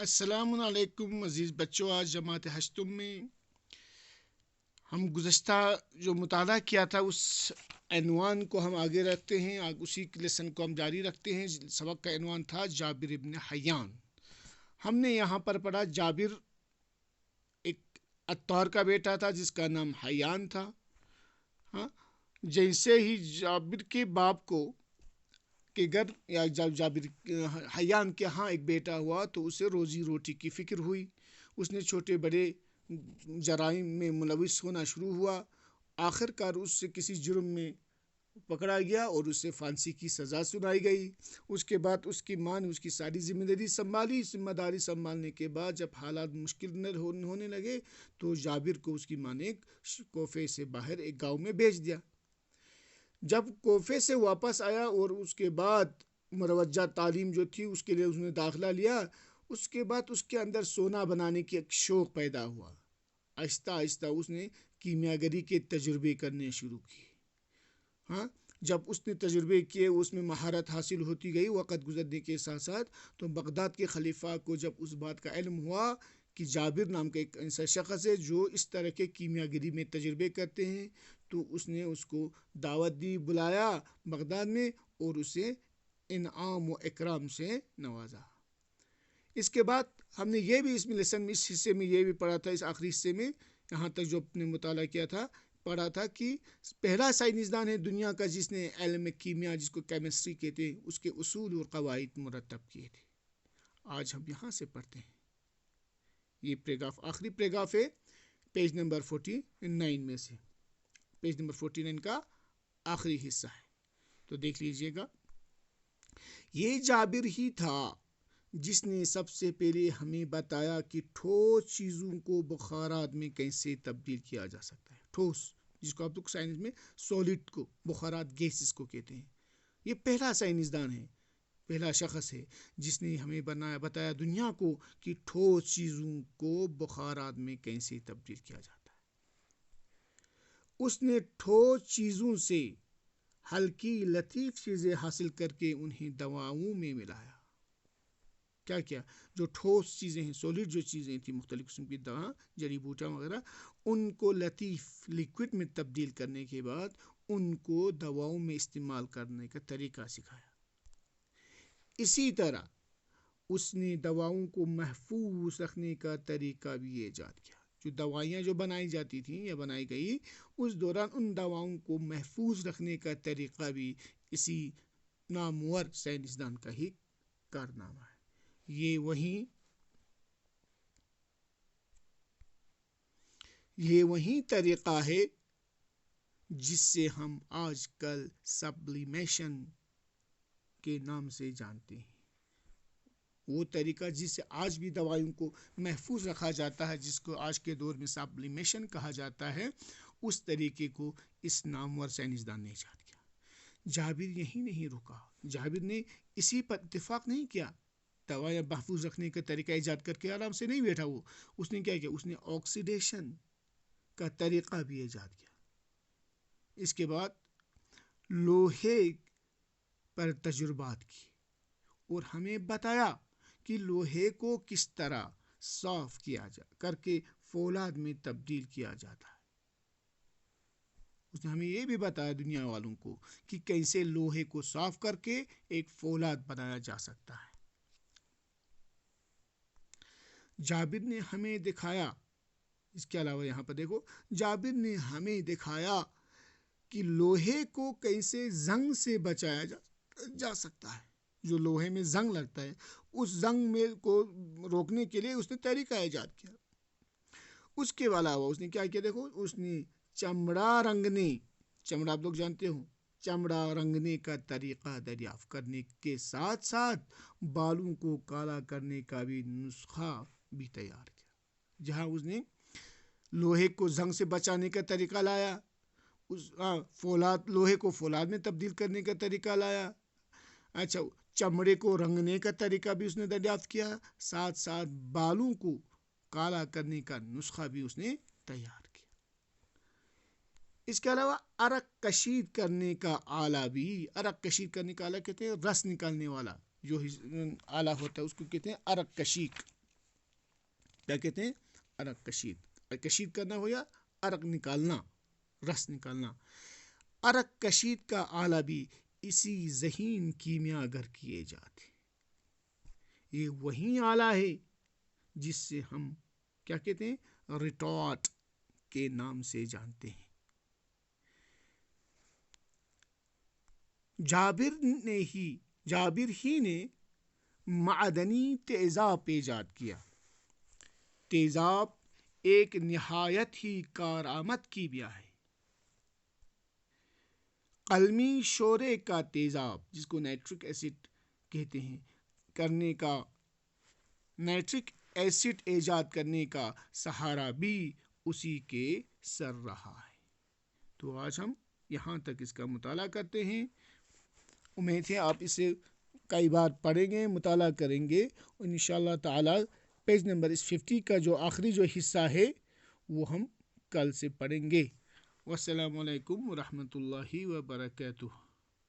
السلام علیکم عزیز بچوں. آج جماعت ہشتم میں ہم گزشتہ جو مطالعہ کیا تھا اس عنوان کو ہم آگے رکھتے ہیں. اسی لیسن کو ہم جاری رکھتے ہیں. سبق کا عنوان تھا جابر ابن حیان. ہم نے یہاں پر پڑھا جابر ایک عطار کا بیٹا تھا جس کا نام حیان تھا. ہاں، جیسے ہی جابر کے باپ کو کہ گھر یا جابر حیان کے ہاں ایک بیٹا ہوا تو اسے روزی روٹی کی فکر ہوئی. اس نے چھوٹے بڑے جرائم میں ملوث ہونا شروع ہوا. آخر کار اس سے کسی جرم میں پکڑا گیا اور اسے پھانسی کی سزا سنائی گئی. اس کے بعد اس کی ماں نے اس کی ساری ذمہ داری سنبھالنے کے بعد جب حالات مشکل ہونے لگے تو جابر کو اس کی ماں نے کوفے سے باہر ایک گاؤں میں بھیج دیا. جب کوفے سے واپس آیا اور اس کے بعد مروجہ تعلیم جو تھی اس کے لیے اس نے داخلہ لیا. اس کے بعد اس کے اندر سونا بنانے کی ایک شوق پیدا ہوا. آہستہ آہستہ اس نے کیمیاگری کے تجربے کرنے شروع کیے. ہاں، جب اس نے تجربے کیے اس میں مہارت حاصل ہوتی گئی. وقت گزرنے کے ساتھ ساتھ تو بغداد کے خلیفہ کو جب اس بات کا علم ہوا کہ جابر نام کا ایک ایسا شخص ہے جو اس طرح کے کیمیاگری میں تجربے کرتے ہیں تو اس نے اس کو دعوت دی، بلایا بغداد میں اور اسے انعام و اکرام سے نوازا. اس کے بعد ہم نے یہ بھی اس حصے میں یہ بھی پڑھا تھا، اس آخری حصے میں یہاں تک جو اپنے مطالعہ کیا تھا پڑھا تھا کہ پہلا سائنسدان ہے دنیا کا جس نے علم کیمیا جس کو کیمسٹری کہتے ہیں اس کے اصول اور قواعد مرتب کیے تھے. آج ہم یہاں سے پڑھتے ہیں. یہ پیراگراف آخری پیراگراف ہے پیج نمبر 49 میں سے. پیج نمبر 49 کا آخری حصہ ہے تو دیکھ لیجئے گا. یہ جابر ہی تھا جس نے سب سے پہلے ہمیں بتایا کہ ٹھوس چیزوں کو بخارات میں کیسے تبدیل کیا جا سکتا ہے. ٹھوس جس کو آپ لوگ سائنس میں سولڈ کو بخارات گیسز کو کہتے ہیں. یہ پہلا سائنسدان ہے، پہلا شخص ہے جس نے ہمیں بتایا دنیا کو کہ ٹھوس چیزوں کو بخارات میں کیسے تبدیل کیا جاتا ہے. اس نے ٹھوس چیزوں سے ہلکی لطیف چیزیں حاصل کر کے انہیں دواؤں میں ملایا. کیا جو ٹھوس چیزیں ہیں، سولڈ جو چیزیں تھیں، مختلف قسم کی دوا جڑی بوٹیاں وغیرہ، ان کو لطیف لیکوڈ میں تبدیل کرنے کے بعد ان کو دواؤں میں استعمال کرنے کا طریقہ سکھایا. اسی طرح اس نے دواؤں کو محفوظ رکھنے کا طریقہ بھی ایجاد کیا. جو دوائیاں جو بنائی جاتی تھیں یا بنائی گئی اس دوران ان دواؤں کو محفوظ رکھنے کا طریقہ بھی اسی نامور سائنسدان کا ہی کارنامہ ہے. یہ وہی طریقہ ہے جس سے ہم آج کل سبلیمیشن کے نام سے جانتے ہیں. وہ طریقہ جس سے آج بھی دوائیوں کو محفوظ رکھا جاتا ہے، جس کو آج کے دور میں سبلیمیشن کہا جاتا ہے، اس طریقے کو اس نامور سائنسدان نے ایجاد کیا. جابر یہی نہیں رکا. جابر نے اسی پر اتفاق نہیں کیا. دوائیاں محفوظ رکھنے کا طریقہ ایجاد کر کے آرام سے نہیں بیٹھا. اس نے کیا کیا؟ اس نے آکسیڈیشن کا طریقہ بھی ایجاد کیا. اس کے بعد لوہے پر تجربات کی اور ہمیں بتایا کہ لوہے کو کس طرح صاف کیا کر کے فولاد میں تبدیل کیا جاتا ہے. اس نے ہمیں یہ بھی بتایا دنیا والوں کو کہ کیسے لوہے کو صاف کر کے ایک فولاد بنایا جا سکتا ہے. جابر نے ہمیں دکھایا، اس کے علاوہ یہاں پر دیکھو، جابر نے ہمیں دکھایا کہ لوہے کو کیسے زنگ سے بچایا جا سکتا ہے. جو لوہے میں زنگ لگتا ہے اس زنگ میں کو روکنے کے لیے اس نے طریقہ ایجاد کیا. اس کے علاوہ اس نے کیا کیا؟ دیکھو، اس نے چمڑا آپ لوگ جانتے ہو، چمڑا رنگنے کا طریقہ دریافت کرنے کے ساتھ ساتھ بالوں کو کالا کرنے کا بھی نسخہ بھی تیار کیا. جہاں اس نے لوہے کو زنگ سے بچانے کا طریقہ لایا، لوہے کو فولاد میں تبدیل کرنے کا طریقہ لایا. اچھا، چمڑے کو رنگنے کا طریقہ بھی اس نے دریافت کیا، ساتھ ساتھ بالوں کو کالا کرنے کا نسخہ بھی اس نے تیار کیا. اس کے علاوہ عرق کشید کرنے کا آلہ بھی. عرق کشید کرنے کا آلہ کہتے ہیں رس نکالنے والا جو آلہ ہوتا ہے، اس کو کہتے ہیں عرق کشید. کیا کہتے ہیں؟ عرق کشید. کشید کرنا ہو یا عرق نکالنا، رس نکالنا. عرق کشید کا آلہ بھی اسی ذہین کیمیا گر کی ایجاد ہے. یہ وہی آلہ ہے جس سے ہم کیا کہتے ہیں؟ ریٹارٹ کے نام سے جانتے ہیں. جابر ہی نے معدنی تیزاب ایجاد کیا. تیزاب ایک نہایت ہی کارآمد کیمیا ہے. قلمی شورے کا تیزاب جس کو نائٹرک ایسڈ کہتے ہیں نائٹرک ایسڈ ایجاد کرنے کا سہارا بھی اسی کے سر رہا ہے. تو آج ہم یہاں تک اس کا مطالعہ کرتے ہیں. امید ہے آپ اسے کئی بار پڑھیں گے، مطالعہ کریں گے، اور انشاءاللہ تعالی پیج نمبر 50 کا جو آخری جو حصہ ہے وہ ہم کل سے پڑھیں گے. والسلام علیکم ورحمۃ اللہ وبرکاتہ.